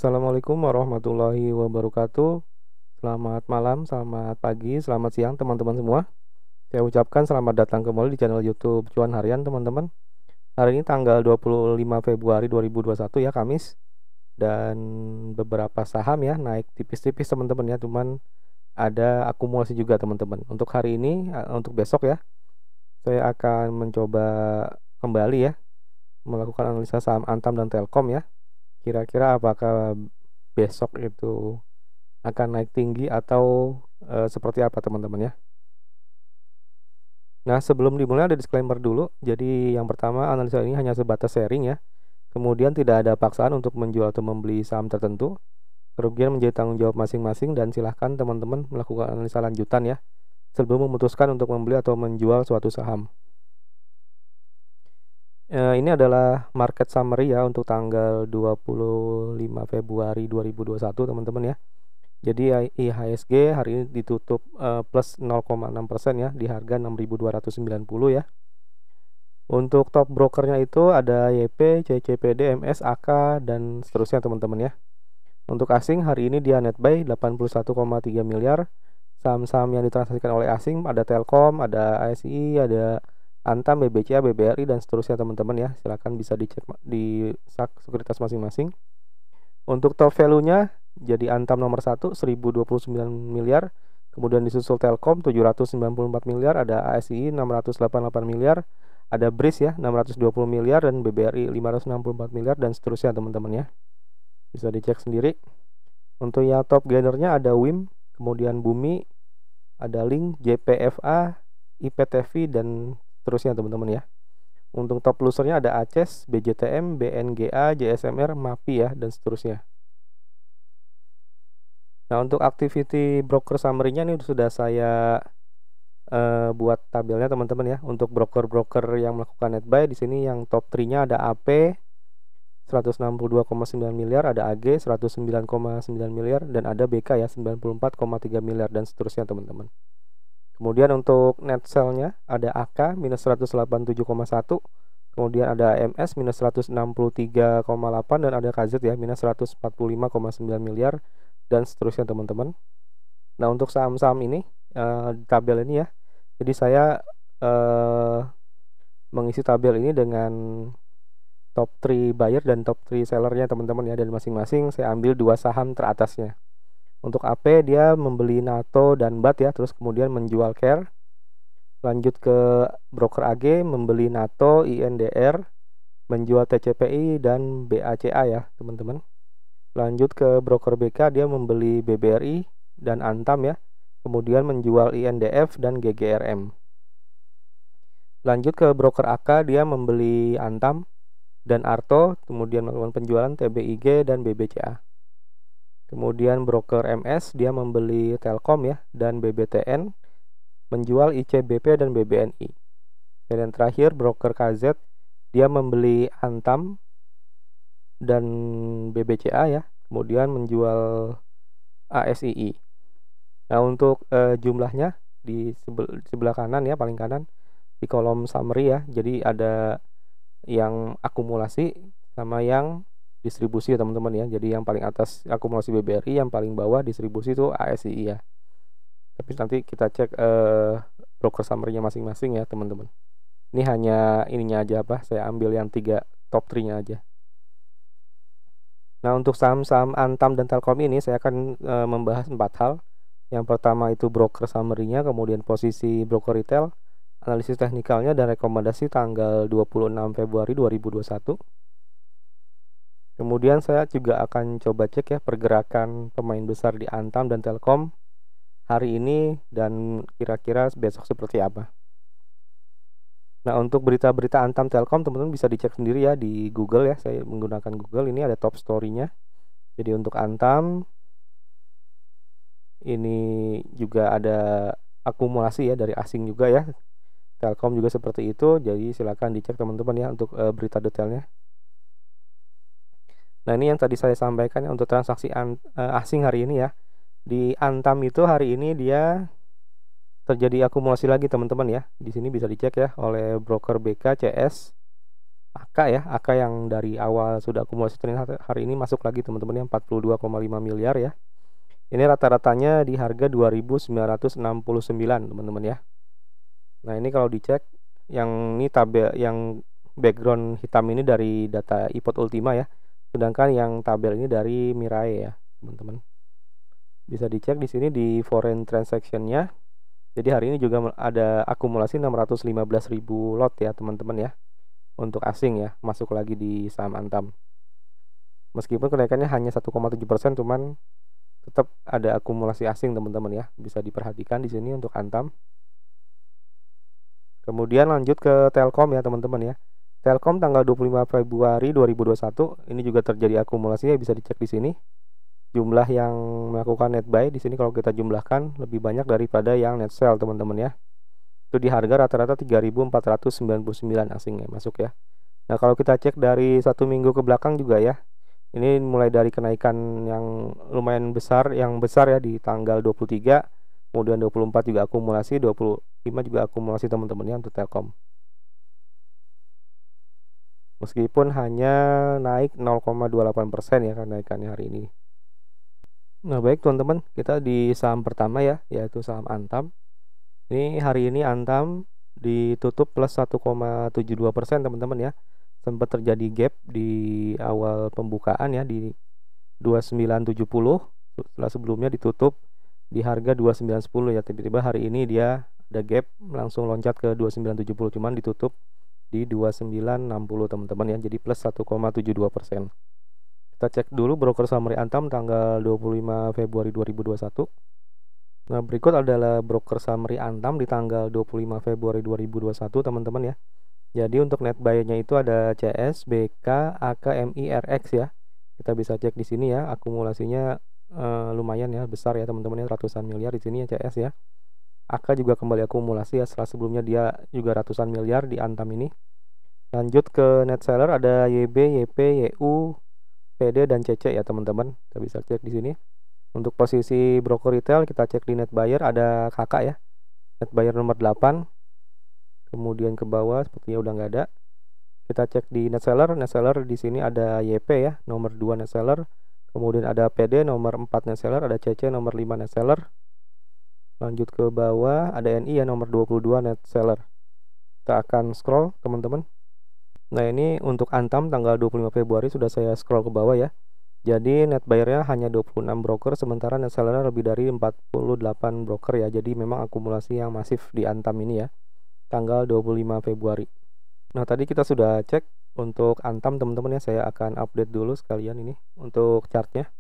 Assalamualaikum warahmatullahi wabarakatuh. Selamat malam, selamat pagi, selamat siang teman-teman semua. Saya ucapkan selamat datang kembali di channel YouTube Cuan Harian teman-teman. Hari ini tanggal 25 Februari 2021 ya, Kamis. Dan beberapa saham ya naik tipis-tipis teman-teman ya, cuman ada akumulasi juga teman-teman. Untuk hari ini, untuk besok ya, saya akan mencoba kembali ya melakukan analisa saham Antam dan Telkom ya. Kira-kira apakah besok itu akan naik tinggi atau seperti apa teman-teman ya. Nah, sebelum dimulai ada disclaimer dulu. Jadi yang pertama, analisa ini hanya sebatas sharing ya. Kemudian tidak ada paksaan untuk menjual atau membeli saham tertentu. Kerugian menjadi tanggung jawab masing-masing dan silahkan teman-teman melakukan analisa lanjutan ya sebelum memutuskan untuk membeli atau menjual suatu saham. Ini adalah market summary ya untuk tanggal 25 Februari 2021 teman-teman ya. Jadi IHSG hari ini ditutup plus 0,6% ya di harga 6.290 ya. Untuk top brokernya itu ada YP, CCPD, MS, AK dan seterusnya teman-teman ya. Untuk asing hari ini dia net buy 81,3 miliar. Saham-saham yang ditransaksikan oleh asing ada Telkom, ada ASI, ada Antam, BBCA, BBRI dan seterusnya teman-teman ya. Silakan bisa dicek di sekuritas masing-masing. Untuk top value-nya jadi Antam nomor 1 1029 miliar, kemudian disusul Telkom 794 miliar, ada ASI 688 miliar, ada BRIS ya 620 miliar dan BBRI 564 miliar dan seterusnya teman-teman ya. Bisa dicek sendiri. Untuk yang top gainernya ada WIM, kemudian Bumi, ada Link, JPFA, IPTV dan seterusnya teman-teman ya. Untuk top losernya ada ACES, BJTM, BNGA, JSMR, MAPI ya dan seterusnya. Nah, untuk activity broker summary-nya ini sudah saya buat tabelnya teman-teman ya. Untuk broker-broker yang melakukan net buy di sini yang top 3-nya ada AP 162,9 miliar, ada AG 109,9 miliar dan ada BK ya 94,3 miliar dan seterusnya teman-teman. Kemudian untuk net sell-nya ada AK minus 187,1, kemudian ada MS minus 163,8 dan ada KZ ya minus 145,9 miliar dan seterusnya teman-teman. Nah, untuk saham-saham ini tabel ini ya, jadi saya mengisi tabel ini dengan top 3 buyer dan top 3 sellernya teman-teman ya, dan masing-masing saya ambil 2 saham teratasnya. Untuk AP dia membeli NATO dan BAT ya, terus kemudian menjual CARE. Lanjut ke broker AG membeli NATO, INDR, menjual TCPI dan BACA ya teman-teman. Lanjut ke broker BK dia membeli BBRI dan Antam ya, kemudian menjual INDF dan GGRM. Lanjut ke broker AK dia membeli Antam dan Arto, kemudian melakukan penjualan TBIG dan BBCA. Kemudian broker MS dia membeli Telkom ya dan BBTN, menjual ICBP dan BBNI. Dan yang terakhir broker KZ dia membeli Antam dan BBCA ya, kemudian menjual ASII. Nah, untuk jumlahnya di sebelah kanan ya, paling kanan di kolom summary ya. Jadi ada yang akumulasi sama yang distribusi ya teman-teman ya. Jadi yang paling atas akumulasi BBRI, yang paling bawah distribusi itu ASI ya. Tapi nanti kita cek broker summary-nya masing-masing ya teman-teman. Ini hanya ininya aja saya ambil yang 3 top 3-nya aja. Nah, untuk saham-saham Antam dan Telkom ini saya akan membahas 4 hal. Yang pertama itu broker summary-nya, kemudian posisi broker retail, analisis teknikalnya dan rekomendasi tanggal 26 Februari 2021. Kemudian saya juga akan coba cek ya pergerakan pemain besar di Antam dan Telkom hari ini dan kira-kira besok seperti apa. Nah, untuk berita-berita Antam Telkom teman-teman bisa dicek sendiri ya di Google ya. Saya menggunakan Google, ini ada top story-nya. Jadi untuk Antam ini juga ada akumulasi ya dari asing juga ya. Telkom juga seperti itu, jadi silakan dicek teman-teman ya untuk berita detailnya. Nah, ini yang tadi saya sampaikan ya untuk transaksi asing hari ini ya. Di Antam itu hari ini dia terjadi akumulasi lagi teman-teman ya. Di sini bisa dicek ya oleh broker BK CS. AK ya, AK yang dari awal sudah akumulasi ternyata hari ini masuk lagi teman-teman yang 42,5 miliar ya. Ini rata-ratanya di harga 2.969 teman-teman ya. Nah, ini kalau dicek yang ini tabel yang background hitam ini dari data iPod Ultima ya. Sedangkan yang tabel ini dari Mirai ya, teman-teman. Bisa dicek di sini di foreign transaction-nya. Jadi hari ini juga ada akumulasi 615.000 lot ya, teman-teman ya. Untuk asing ya, masuk lagi di saham Antam. Meskipun kenaikannya hanya 1,7%, cuman tetap ada akumulasi asing teman-teman ya. Bisa diperhatikan di sini untuk Antam. Kemudian lanjut ke Telkom ya teman-teman ya. Telkom tanggal 25 Februari 2021 ini juga terjadi akumulasinya, bisa dicek di sini. Jumlah yang melakukan net buy di sini kalau kita jumlahkan lebih banyak daripada yang net sell teman-teman ya. Itu di harga rata-rata 3.499 asing ya masuk ya. Nah, kalau kita cek dari 1 minggu ke belakang juga ya. Ini mulai dari kenaikan yang lumayan besar, ya di tanggal 23, kemudian 24 juga akumulasi, 25 juga akumulasi teman-teman ya untuk Telkom. Meskipun hanya naik 0,28% ya kenaikannya hari ini. Nah, baik teman-teman, kita di saham pertama ya, yaitu saham Antam. Ini hari ini Antam ditutup plus 1,72% teman-teman ya. Sempat terjadi gap di awal pembukaan ya di 2970, setelah sebelumnya ditutup di harga 2910 ya. Tiba-tiba hari ini dia ada gap langsung loncat ke 2970, cuman ditutup di 2960 teman-teman ya. Jadi plus 1,72%. Kita cek dulu broker summary Antam tanggal 25 Februari 2021. Nah, berikut adalah broker summary Antam di tanggal 25 Februari 2021 teman-teman ya. Jadi untuk net buy-nya itu ada CS, BK, AK, MI, RX ya. Kita bisa cek di sini ya, akumulasinya lumayan ya, besar ya teman-teman ya, ratusan miliar di sini ya CS ya. AK juga kembali akumulasi ya, setelah sebelumnya dia juga ratusan miliar di Antam ini. Lanjut ke net seller ada YB, YP, YU, PD dan CC ya teman-teman. Kita bisa cek di sini. Untuk posisi broker retail kita cek di net buyer ada kakak ya. Net buyer nomor 8. Kemudian ke bawah sepertinya udah nggak ada. Kita cek di net seller. Net seller di sini ada YP ya, nomor 2 net seller. Kemudian ada PD nomor 4 net seller, ada CC nomor 5 net seller. Lanjut ke bawah ada NI ya nomor 22 net seller. Kita akan scroll teman-teman. Nah, ini untuk Antam tanggal 25 Februari sudah saya scroll ke bawah ya. Jadi net buyer-nya hanya 26 broker, sementara net seller-nya lebih dari 48 broker ya. Jadi memang akumulasi yang masif di Antam ini ya, tanggal 25 Februari. Nah, tadi kita sudah cek untuk Antam teman-teman ya. Saya akan update dulu sekalian ini untuk chartnya.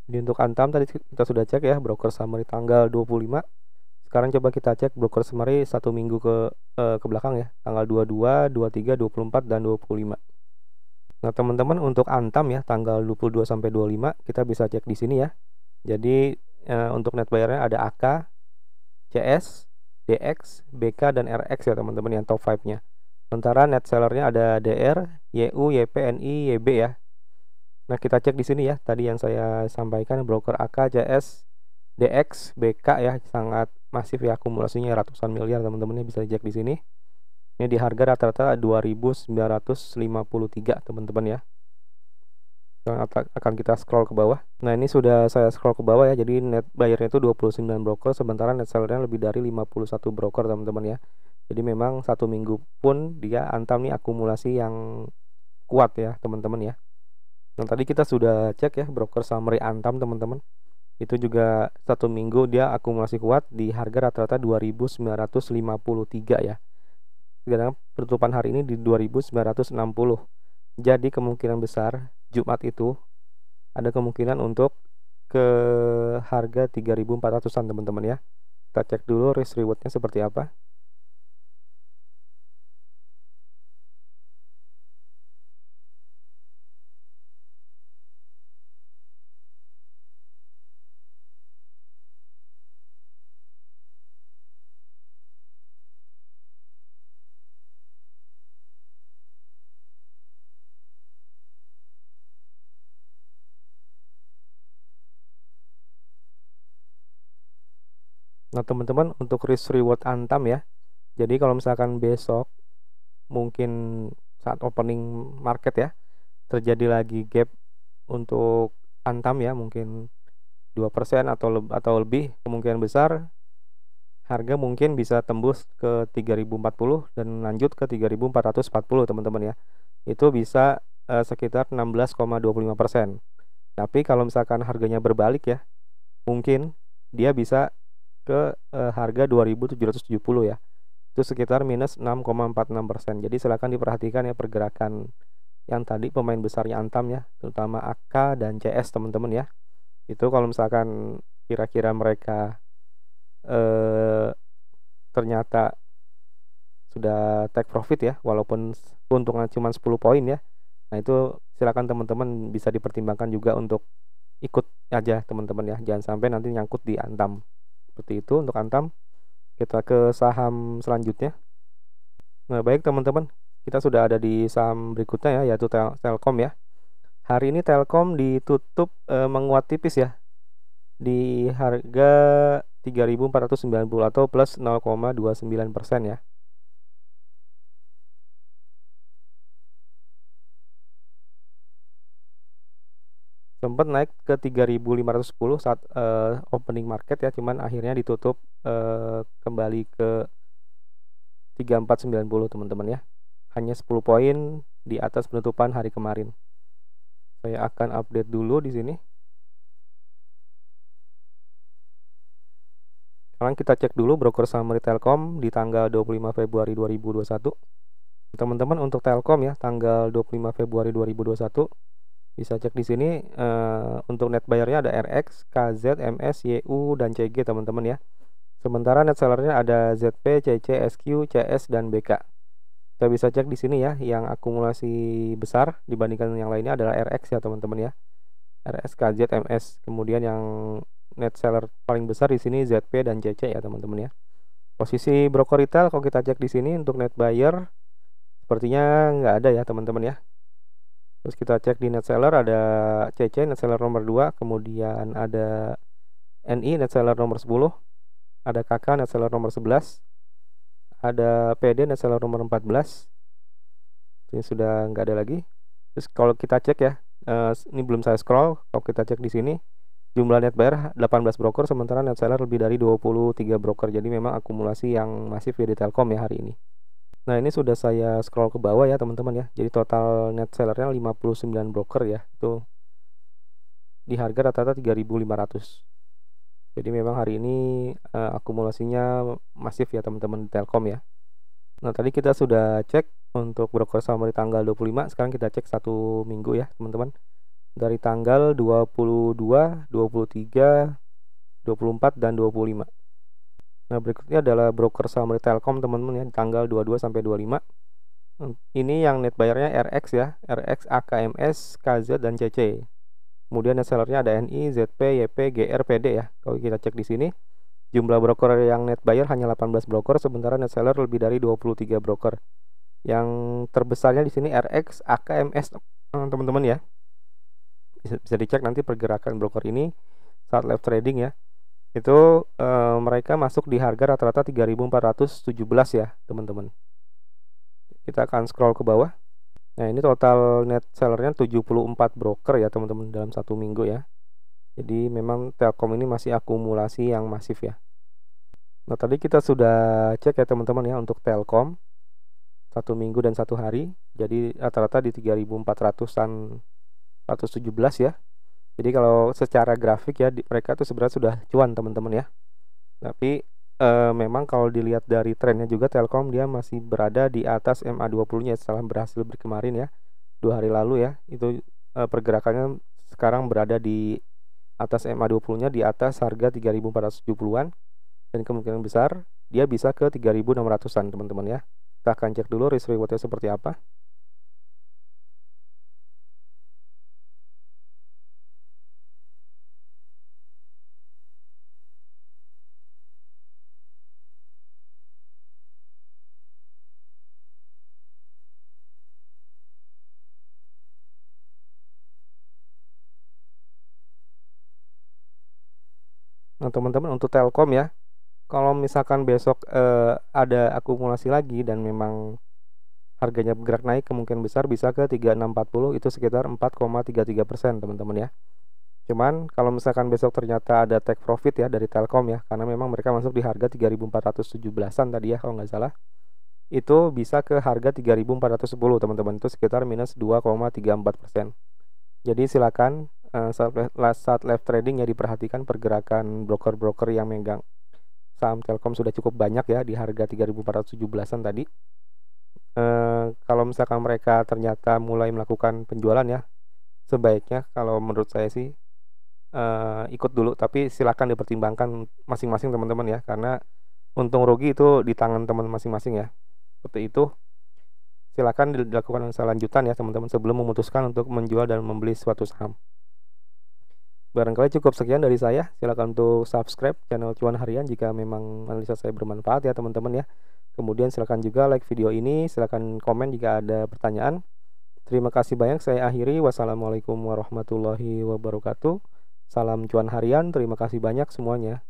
Jadi untuk Antam tadi kita sudah cek ya, broker summary tanggal 25. Sekarang coba kita cek broker summary 1 minggu ke belakang ya, tanggal 22, 23, 24 dan 25. Nah, teman-teman untuk Antam ya tanggal 22 sampai 25 kita bisa cek di sini ya. Jadi untuk net buyer-nya ada AK, CS, DX, BK dan RX ya teman-teman yang top 5-nya. Sementara net seller-nya ada DR, YU, YP, NI, YB ya. Nah, kita cek di sini ya. Tadi yang saya sampaikan broker AK, CS, DX, BK ya sangat masif ya, akumulasinya ratusan miliar teman-teman ya, bisa cek di sini. Ini di harga rata-rata 2.953 teman-teman ya. Akan kita scroll ke bawah. Nah, ini sudah saya scroll ke bawah ya. Jadi net buyer-nya itu 29 broker, sementara net seller-nya lebih dari 51 broker teman-teman ya. Jadi memang 1 minggu pun dia Antam nih akumulasi yang kuat ya teman-teman ya. Nah, tadi kita sudah cek ya broker summary Antam teman-teman. Itu juga 1 minggu dia akumulasi kuat di harga rata-rata 2.953 ya. Sedangkan penutupan hari ini di 2.960. Jadi kemungkinan besar Jumat itu ada kemungkinan untuk ke harga 3.400-an teman-teman ya. Kita cek dulu risk rewardnya seperti apa. Nah, teman-teman, untuk risk reward Antam ya. Jadi kalau misalkan besok mungkin saat opening market ya, terjadi lagi gap untuk Antam ya, mungkin 2% atau lebih, kemungkinan besar harga mungkin bisa tembus ke 3040 dan lanjut ke 3440 teman-teman ya. Itu bisa sekitar 16,25%. Tapi kalau misalkan harganya berbalik ya, mungkin dia bisa ke harga 2770 ya. Itu sekitar minus 6,46%. Jadi silakan diperhatikan ya pergerakan yang tadi pemain besarnya Antam ya, terutama AK dan CS teman-teman ya. Itu kalau misalkan kira-kira mereka ternyata sudah take profit ya, walaupun keuntungan cuma 10 poin ya. Nah, itu silakan teman-teman bisa dipertimbangkan juga untuk ikut aja teman-teman ya. Jangan sampai nanti nyangkut di Antam. Seperti itu untuk Antam. Kita ke saham selanjutnya. Nah, baik teman-teman, kita sudah ada di saham berikutnya ya, yaitu Telkom ya. Hari ini Telkom ditutup menguat tipis ya, di harga 3.490 atau plus 0,29% ya. Sempat naik ke 3.510 saat opening market ya, cuman akhirnya ditutup kembali ke 3.490 teman-teman ya. Hanya 10 poin di atas penutupan hari kemarin. Saya akan update dulu di sini. Sekarang kita cek dulu broker summary Telkom di tanggal 25 Februari 2021. Teman-teman, untuk Telkom ya, tanggal 25 Februari 2021 bisa cek di sini. Untuk net bayarnya ada RX, KZ, MS, YU, dan CG teman-teman ya. Sementara net sellernya ada ZP, CC, SQ, CS, dan BK. Kita bisa cek di sini ya, yang akumulasi besar dibandingkan yang lainnya adalah RX ya teman-teman ya. RX, KZ, MS. Kemudian yang net seller paling besar di sini ZP dan CC ya teman-teman ya. Posisi broker retail kalau kita cek di sini untuk net buyer sepertinya nggak ada ya teman-teman ya. Terus kita cek di net seller ada CC net seller nomor 2, kemudian ada NI net seller nomor 10, ada KK net seller nomor 11, ada PD net seller nomor 14. Ini sudah nggak ada lagi. Terus kalau kita cek ya, ini belum saya scroll, kalau kita cek di sini jumlah net buyer 18 broker, sementara net seller lebih dari 23 broker. Jadi memang akumulasi yang masif ya di Telkom ya hari ini. Nah, ini sudah saya scroll ke bawah ya teman-teman ya. Jadi total net sellernya 59 broker ya. Itu di harga rata-rata 3.500. Jadi memang hari ini akumulasinya masif ya teman-teman di Telkom ya. Nah, tadi kita sudah cek untuk broker summary tanggal 25. Sekarang kita cek satu minggu ya teman-teman. Dari tanggal 22, 23, 24, dan 25. Nah, berikutnya adalah broker summary Telkom teman-teman ya, di tanggal 22 sampai 25. Ini yang net bayarnya RX ya, RX, AKMS, KZ, dan CC. Kemudian net sellernya ada NI, ZP, YP, GR, PD ya. Kalau kita cek di sini, jumlah broker yang net buyer hanya 18 broker, sementara net seller lebih dari 23 broker. Yang terbesarnya di sini RX, AKMS teman-teman ya. Bisa dicek nanti pergerakan broker ini saat live trading ya. Itu mereka masuk di harga rata-rata 3.417 ya teman-teman. Kita akan scroll ke bawah. Nah, ini total net sellernya 74 broker ya teman-teman dalam satu minggu ya. Jadi memang Telkom ini masih akumulasi yang masif ya. Nah, tadi kita sudah cek ya teman-teman ya untuk Telkom satu minggu dan satu hari. Jadi rata-rata di 3.400-an 117 ya. Jadi kalau secara grafik ya mereka tuh sebenarnya sudah cuan teman-teman ya. Tapi memang kalau dilihat dari trennya juga Telkom dia masih berada di atas MA20-nya setelah berhasil beli kemarin ya, 2 hari lalu ya. Itu pergerakannya sekarang berada di atas MA20-nya di atas harga 3.470-an, dan kemungkinan besar dia bisa ke 3.600-an teman-teman ya. Kita akan cek dulu risk rewardnya seperti apa. Nah teman-teman, untuk Telkom ya, Kalau misalkan besok ada akumulasi lagi dan memang harganya bergerak naik, kemungkinan besar bisa ke 3640, itu sekitar 4,33% teman-teman ya. Cuman kalau misalkan besok ternyata ada take profit ya dari Telkom ya, karena memang mereka masuk di harga 3.417-an tadi ya kalau nggak salah, itu bisa ke harga 3.410 teman-teman, itu sekitar minus 2,34%. Jadi silakan saat live trading ya diperhatikan pergerakan broker-broker yang megang saham Telkom sudah cukup banyak ya di harga 3.417-an tadi. Kalau misalkan mereka ternyata mulai melakukan penjualan ya, sebaiknya kalau menurut saya sih ikut dulu, tapi silakan dipertimbangkan masing-masing teman-teman ya, karena untung rugi itu di tangan teman masing-masing ya. Seperti itu, silakan dilakukan selanjutan ya teman-teman sebelum memutuskan untuk menjual dan membeli suatu saham. Barangkali cukup sekian dari saya. Silakan untuk subscribe channel Cuan Harian jika memang analisa saya bermanfaat ya teman-teman ya. Kemudian silakan juga like video ini, silakan komen jika ada pertanyaan. Terima kasih banyak, saya akhiri. Wassalamualaikum warahmatullahi wabarakatuh. Salam Cuan Harian, terima kasih banyak semuanya.